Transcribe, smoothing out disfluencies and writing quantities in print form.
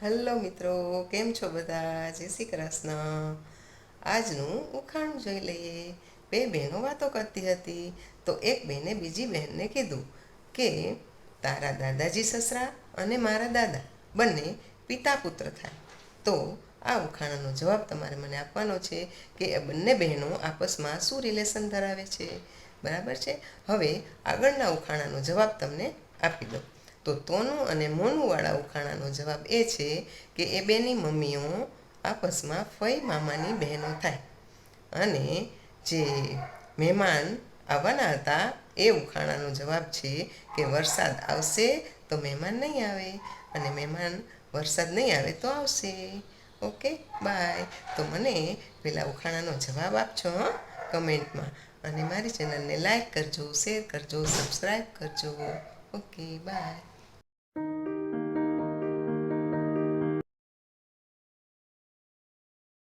Hello મિત્રો, કેમ છો બધા? જય શ્રી કૃષ્ણ. આજનું ઉખાણું જોઈ લઈએ. બે બહેનો વાતો કરતી હતી તો એક બહેને બીજી બહેનને કીધું કે તારા દાદાજી સસરા અને મારા દાદા બંને પિતા પુત્ર થાય. તો આ ઉખાણાનો જવાબ તમારે મને આપવાનો છે કે એ બંને બહેનો આપસમાં શું રિલેશન ધરાવે છે. બરાબર છે. હવે આગળના ઉખાણાનો જવાબ તમને આપી દો. તો તોનું અને મોનુંવાળા ઉખાણાનો જવાબ એ છે કે એ બેની મમ્મીઓ આપસમાં ફઈ મામાની બહેનો થાય. અને જે મહેમાન આવવાના હતા એ ઉખાણાનો જવાબ છે કે વરસાદ આવશે તો મહેમાન નહીં આવે, અને મહેમાન વરસાદ નહીં આવે તો આવશે. Okay, bye. તો મને પેલા ઉખાણાનો જવાબ આપજો કમેન્ટમાં, અને મારી ચેનલને લાઈક કરજો, શેર કરજો, સબસ્ક્રાઈબ કરજો. Okay, by.